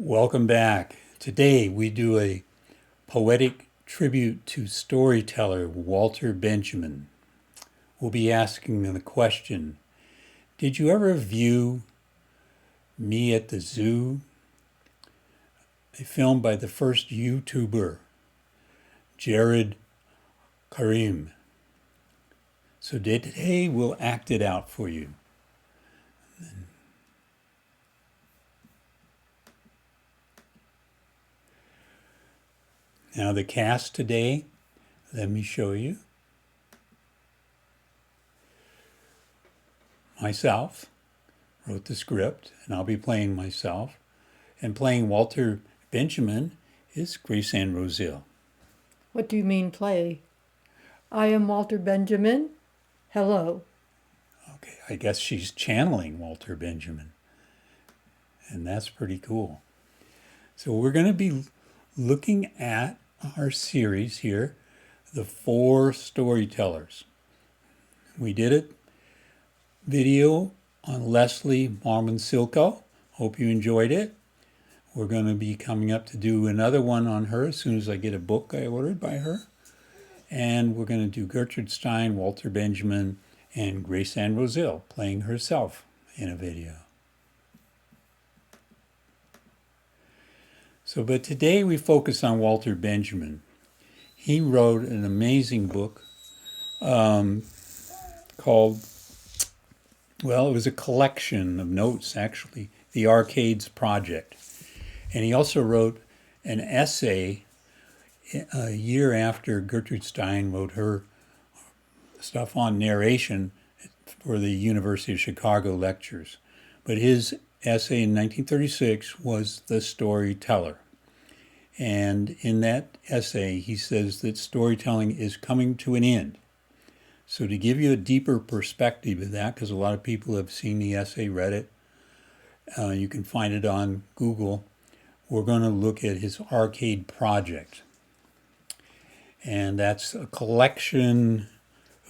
Welcome back. Today we do a poetic tribute to storyteller Walter Benjamin. We'll be asking the question, did you ever view Me at the Zoo? A film by the first YouTuber, Jawed Karim. So today we'll act it out for you. Now the cast today, let me show you. Myself wrote the script, and I'll be playing myself. And playing Walter Benjamin is Ann Rosile. What do you mean play? I am Walter Benjamin. Hello. Okay, I guess she's channeling Walter Benjamin. And that's pretty cool. So we're going to be looking at our series here, The Four Storytellers. We did a video on Leslie Marmon Silko. Hope you enjoyed it. We're going to be coming up to do another one on her as soon as I get a book I ordered by her. And we're going to do Gertrude Stein, Walter Benjamin, and Ann Rosile playing herself in a video. But today we focus on Walter Benjamin. He wrote an amazing book called, well, it was a collection of notes, actually, The Arcades Project. And he also wrote an essay a year after Gertrude Stein wrote her stuff on narration for the University of Chicago lectures. But his essay in 1936 was The Storyteller. And in that essay, he says that storytelling is coming to an end. So to give you a deeper perspective of that, because a lot of people have seen the essay, read it, you can find it on Google, we're going to look at his Arcade Project. And that's a collection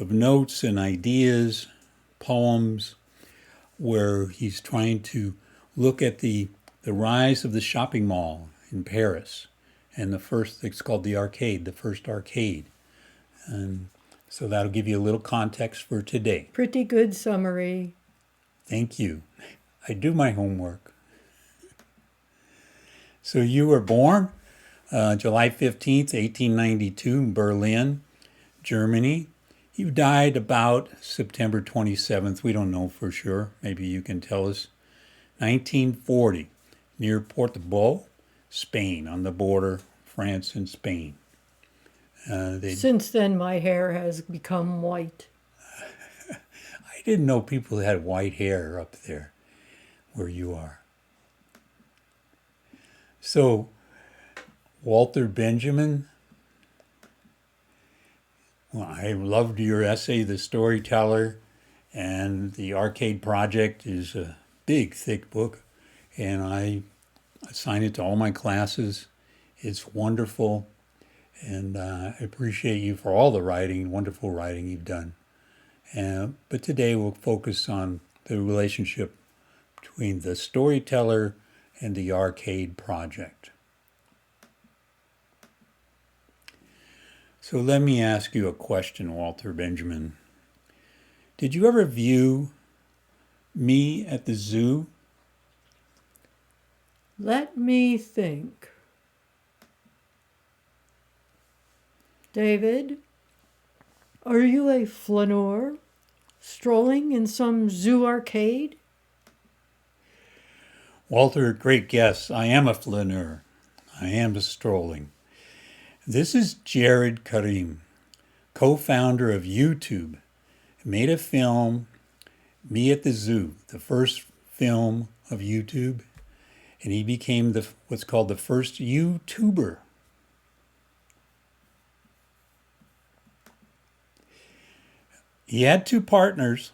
of notes and ideas, poems, where he's trying to look at the rise of the shopping mall in Paris. And the first, it's called the arcade, the first arcade. And so that'll give you a little context for today. Pretty good summary. Thank you. I do my homework. So you were born July 15th, 1892 in Berlin, Germany. You died about September 27th. We don't know for sure. Maybe you can tell us. 1940, near Portobello, Spain, on the border, France and Spain. Since then, my hair has become white. I didn't know people had white hair up there where you are. So, Walter Benjamin, well, I loved your essay, The Storyteller, and the Arcade Project is a big, thick book, and I assign it to all my classes. It's wonderful, and I appreciate you for all the writing, wonderful writing you've done. But today we'll focus on the relationship between the storyteller and the Arcade Project. So let me ask you a question, Walter Benjamin. Did you ever view Me at the Zoo? Let me think. David, are you a flaneur strolling in some zoo arcade? Walter, great guess. I am a flaneur. I am strolling. This is Jawed Karim, co-founder of YouTube. Made a film, Me at the Zoo, the first film of YouTube, and he became what's called the first YouTuber. He had two partners,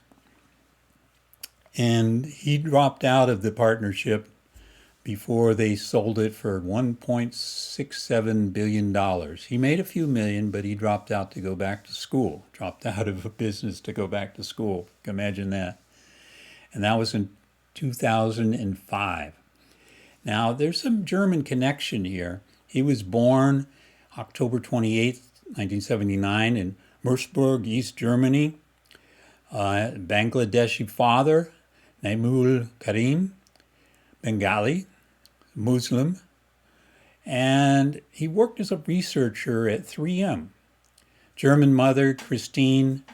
and he dropped out of the partnership before they sold it for $1.67 billion. He made a few million, but he dropped out to go back to school. Dropped out of a business to go back to school. Imagine that. And that was in 2005. Now, there's some German connection here. He was born October 28th, 1979 in Merseburg, East Germany. Bangladeshi father, Jawed Karim, Bengali, Muslim. And he worked as a researcher at 3M. German mother, Christine,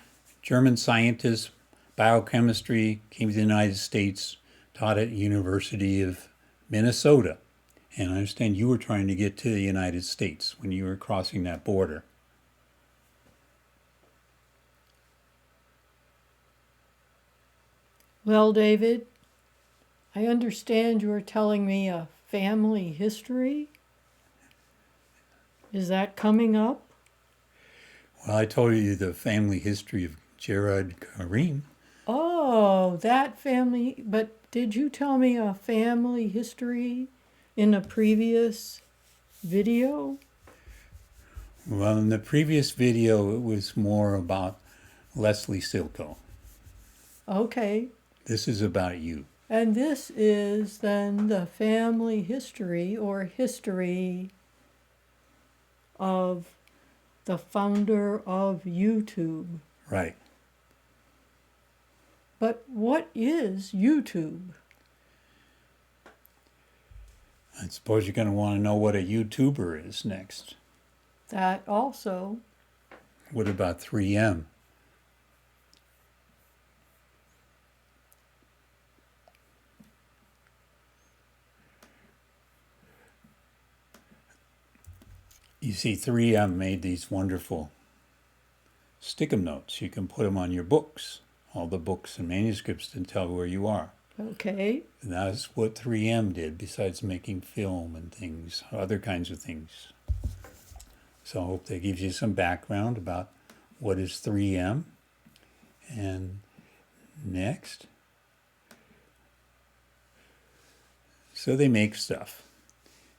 German scientist, biochemistry, came to the United States, taught at University of Minnesota. And I understand you were trying to get to the United States when you were crossing that border. Well, David, I understand you are telling me a family history. Is that coming up? Well, I told you the family history of Jawed Karim. Oh, that family. But did you tell me a family history in a previous video? Well, in the previous video, it was more about Leslie Silko. Okay. This is about you. And this is then the family history or history of the founder of YouTube. Right. But what is YouTube? I suppose you're going to want to know what a YouTuber is next. That also. What about 3M? You see, 3M made these wonderful stick-em notes. You can put them on your books, all the books and manuscripts, to tell where you are. Okay. And that's what 3M did, besides making film and things, other kinds of things. So I hope that gives you some background about what is 3M. And next. So they make stuff.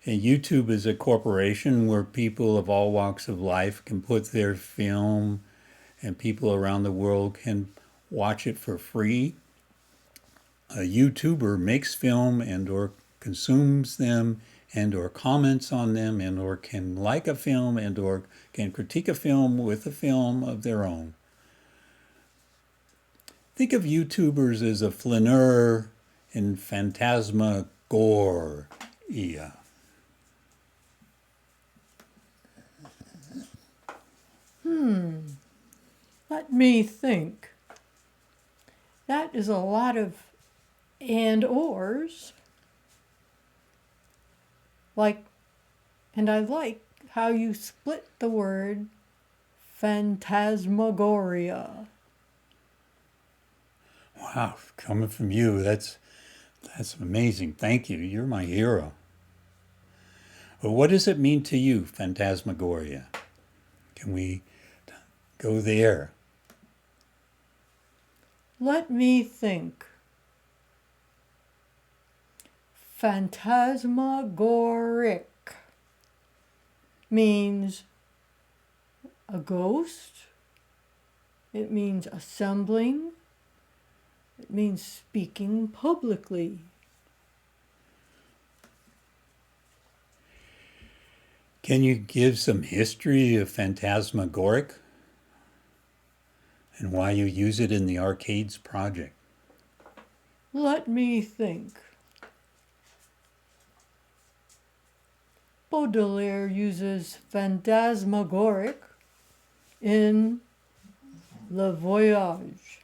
And YouTube is a corporation where people of all walks of life can put their film, and people around the world can watch it for free. A YouTuber makes film and or consumes them and or comments on them and or can like a film and or can critique a film with a film of their own. Think of YouTubers as a flaneur in phantasmagoria. Let me think. That is a lot of and ors. And I like how you split the word phantasmagoria. Wow, coming from you, that's amazing. Thank you. You're my hero. Well, what does it mean to you, phantasmagoria? Can we go there? Let me think. Phantasmagoric means a ghost. It means assembling. It means speaking publicly. Can you give some history of phantasmagoric and why you use it in the Arcades project? Let me think. Baudelaire uses phantasmagoric in Le Voyage,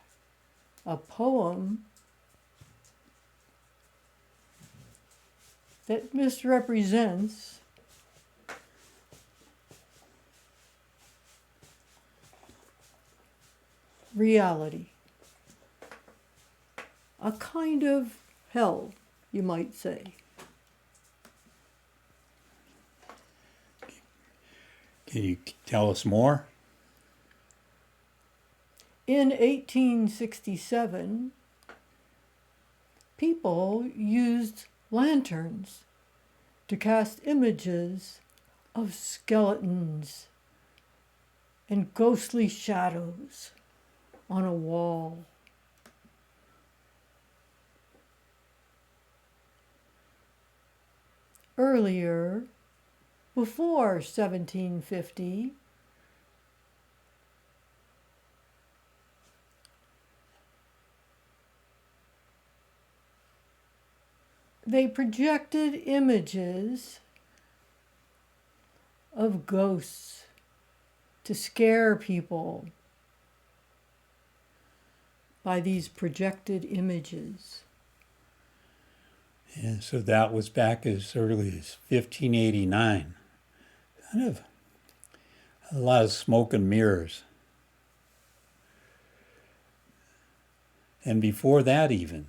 a poem that misrepresents reality. A kind of hell, you might say. Can you tell us more? In 1867, people used lanterns to cast images of skeletons and ghostly shadows on a wall. earlier, before 1750, they projected images of ghosts to scare people by these projected images. Yeah, so that was back as early as 1589. Kind of a lot of smoke and mirrors. And before that even.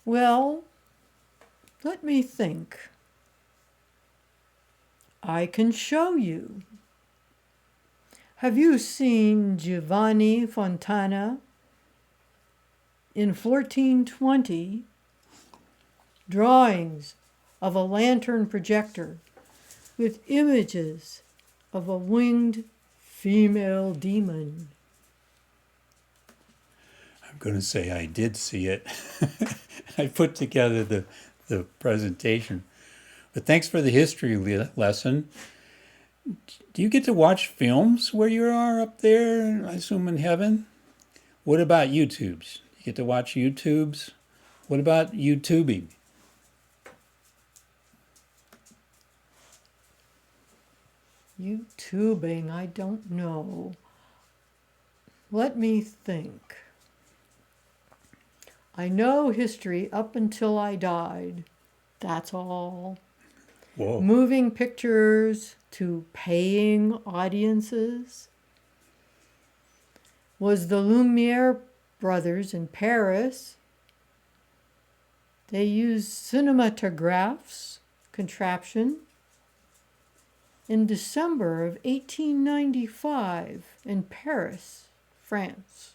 Well, let me think. I can show you. Have you seen Giovanni Fontana in 1420 drawings of a lantern projector with images of a winged female demon? I'm going to say I did see it. I put together the presentation. But thanks for the history lesson. Do you get to watch films where you are up there, I assume in heaven? What about YouTubes? You get to watch YouTubes? What about YouTubing? YouTubing, I don't know. Let me think. I know history up until I died. That's all. Whoa. Moving pictures to paying audiences was the Lumiere brothers in Paris. They used cinematographs contraption in December of 1895 in Paris, France.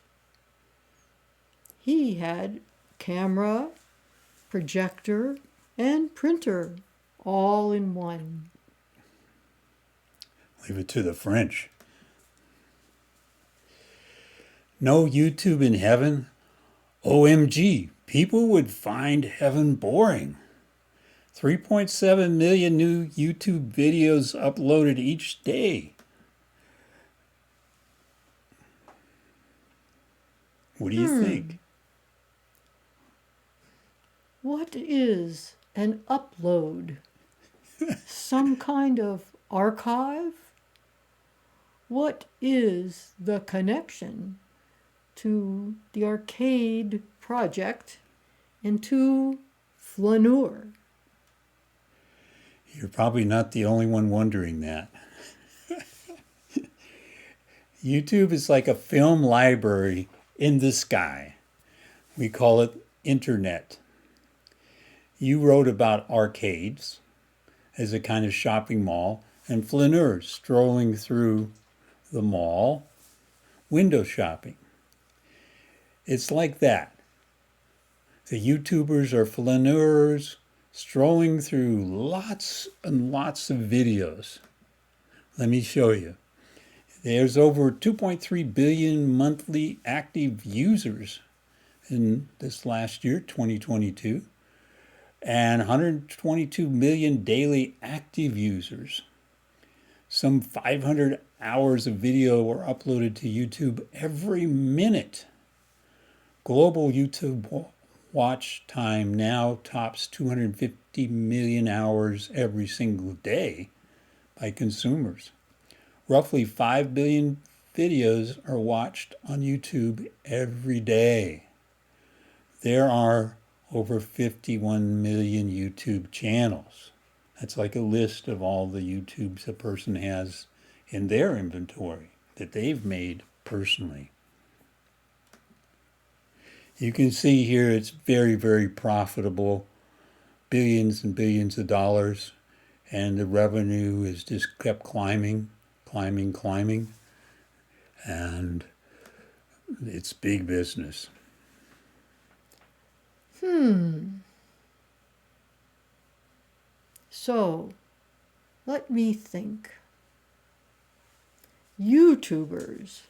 He had camera, projector, and printer all in one. Leave it to the French. No YouTube in heaven? OMG, people would find heaven boring. 3.7 million new YouTube videos uploaded each day. What do you think? What is an upload? Some kind of archive? What is the connection to the arcade project and to flaneur? You're probably not the only one wondering that. YouTube is like a film library in the sky. We call it internet. You wrote about arcades as a kind of shopping mall and flaneurs strolling through the mall, window shopping. It's like that. The YouTubers are flaneurs strolling through lots and lots of videos. Let me show you. There's over 2.3 billion monthly active users in this last year, 2022, and 122 million daily active users. Some 500 hours of video are uploaded to YouTube every minute. Global YouTube watch time now tops 250 million hours every single day by consumers. Roughly 5 billion videos are watched on YouTube every day. There are over 51 million YouTube channels. That's like a list of all the YouTubes a person has in their inventory that they've made personally. You can see here it's very, very profitable, billions and billions of dollars, and the revenue has just kept climbing, and it's big business. So, let me think. YouTubers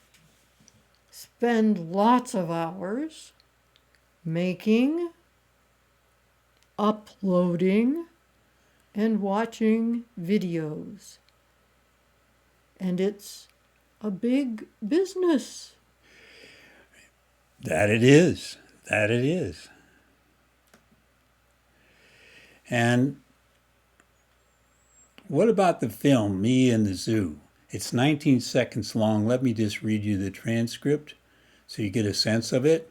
spend lots of hours making uploading and watching videos. And it's a big business. That it is. That it is. And what about the film, Me and the Zoo? It's 19 seconds long. Let me just read you the transcript so you get a sense of it.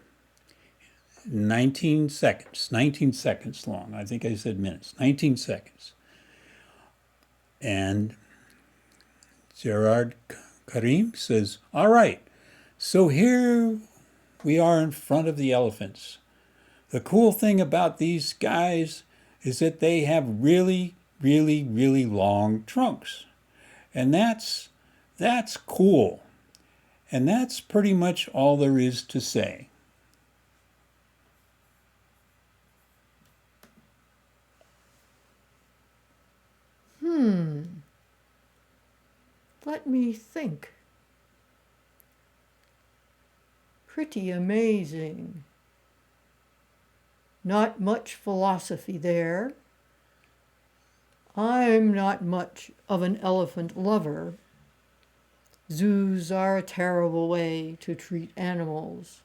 19 seconds long. I think I said minutes. 19 seconds. And Jawed Karim says, all right, so here we are in front of the elephants. The cool thing about these guys is that they have really, really, really long trunks. And that's cool. And that's pretty much all there is to say. Let me think. Pretty amazing. Not much philosophy there. I'm not much of an elephant lover. Zoos are a terrible way to treat animals.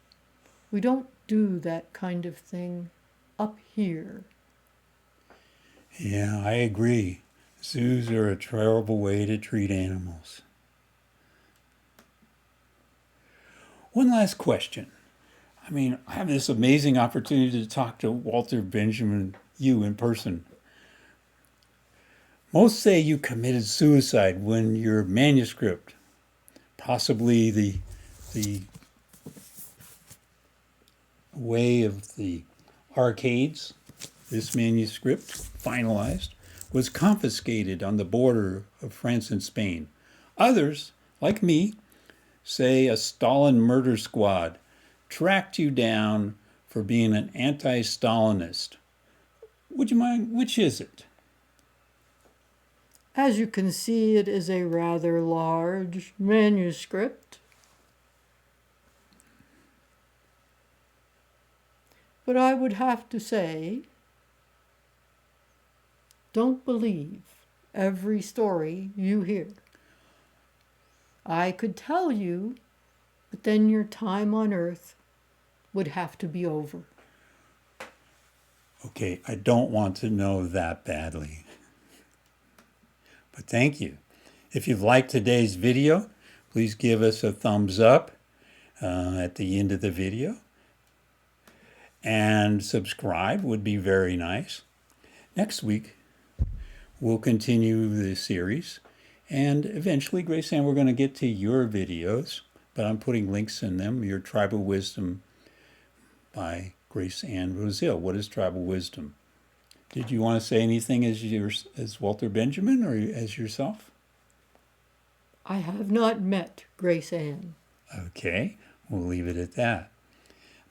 We don't do that kind of thing up here. Yeah, I agree. Zoos are a terrible way to treat animals. One last question. I mean, I have this amazing opportunity to talk to Walter Benjamin, you in person. Most say you committed suicide when your manuscript, possibly the way of the arcades, this manuscript, finalized, was confiscated on the border of France and Spain. Others, like me, say a Stalin murder squad tracked you down for being an anti-Stalinist. Would you mind, which is it? As you can see, it is a rather large manuscript. But I would have to say, don't believe every story you hear. I could tell you, but then your time on Earth would have to be over. Okay, I don't want to know that badly. But thank you. If you've liked today's video, please give us a thumbs up at the end of the video. And subscribe would be very nice. Next week, we'll continue the series. And eventually, Grace Ann, we're going to get to your videos, but I'm putting links in them. Your Tribal Wisdom by Grace Ann Rosile. What is Tribal Wisdom? Did you want to say anything as Walter Benjamin or as yourself? I have not met Grace Ann. Okay, we'll leave it at that.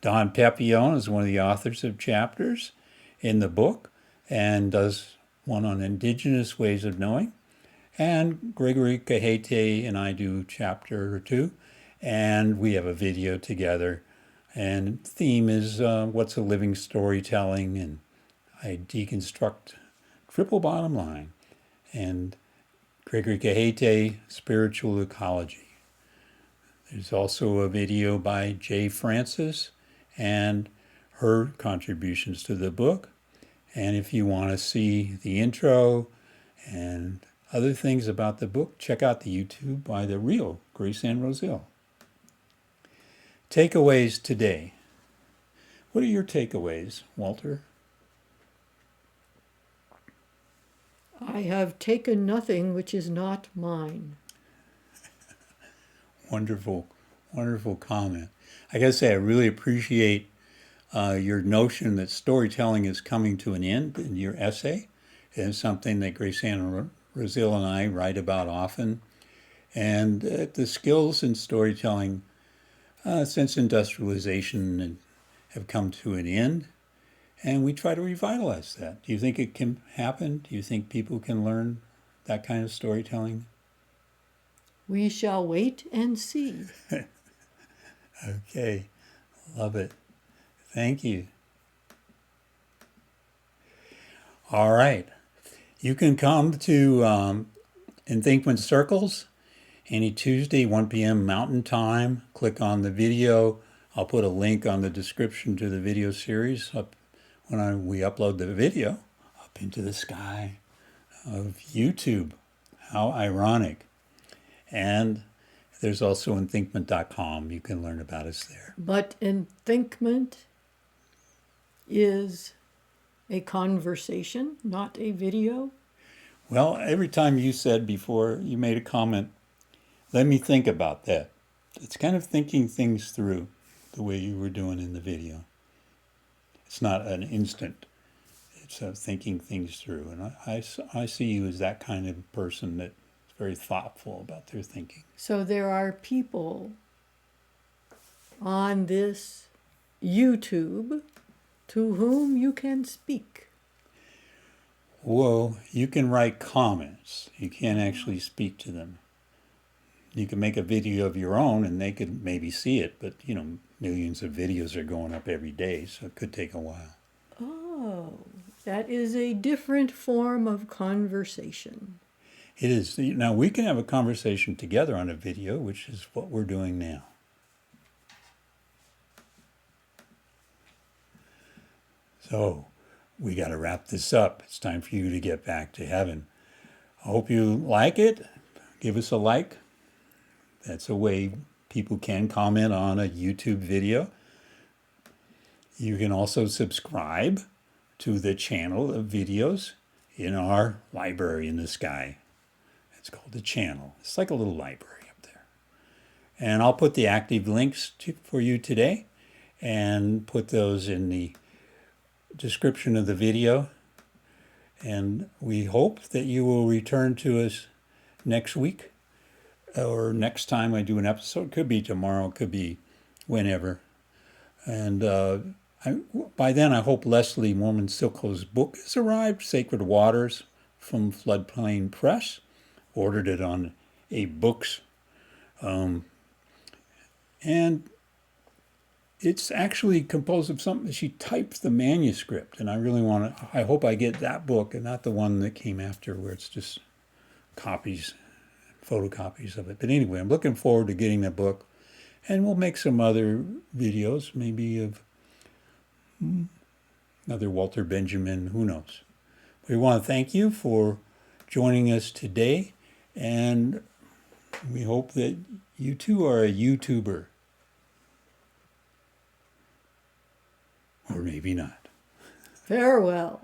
Don Pepion is one of the authors of chapters in the book and does one on indigenous ways of knowing. And Gregory Kahete and I do chapter or two, and we have a video together. And the theme is what's a living storytelling, and I deconstruct triple bottom line. And Gregory Kahete, spiritual ecology. There's also a video by Jay Francis and her contributions to the book. And if you want to see the intro and other things about the book, check out the YouTube by the real Grace Ann Rosile. Takeaways today. What are your takeaways, Walter? I have taken nothing which is not mine. Wonderful, wonderful comment. I gotta say, I really appreciate your notion that storytelling is coming to an end in your essay. It's something that Grace Ann Rosile and I write about often. And the skills in storytelling since industrialization have come to an end. And we try to revitalize that. Do you think it can happen? Do you think people can learn that kind of storytelling? We shall wait and see. Okay, love it. Thank you. All right. You can come to Enthinkment Circles any Tuesday, 1 p.m. Mountain Time. Click on the video. I'll put a link on the description to the video series up when we upload the video up into the sky of YouTube. How ironic. And there's also enthinkment.com. You can learn about us there. But Enthinkment is a conversation, not a video. Well, every time you said before, you made a comment, let me think about that. It's kind of thinking things through the way you were doing in the video. It's not an instant. It's thinking things through. And I see you as that kind of person that's very thoughtful about their thinking. So there are people on this YouTube to whom you can speak. Whoa, you can write comments. You can't actually speak to them. You can make a video of your own and they could maybe see it, but millions of videos are going up every day, so it could take a while. Oh, that is a different form of conversation. It is. Now we can have a conversation together on a video, which is what we're doing now. So we got to wrap this up. It's time for you to get back to heaven. I hope you like it. Give us a like. That's a way people can comment on a YouTube video. You can also subscribe to the channel of videos in our library in the sky. It's called the channel. It's like a little library up there. And I'll put the active links for you today and put those in the description of the video. And we hope that you will return to us next week or next time I do an episode. Could be tomorrow, could be whenever. And by then I hope Leslie Mormon Silko's book has arrived, Sacred Waters, from Floodplain Press. Ordered it on books. And it's actually composed of something. She typed the manuscript, and I hope I get that book and not the one that came after where it's just copies, photocopies of it. But anyway, I'm looking forward to getting that book, and we'll make some other videos, maybe of another Walter Benjamin, who knows. We want to thank you for joining us today, and we hope that you too are a YouTuber. Or maybe not. Farewell.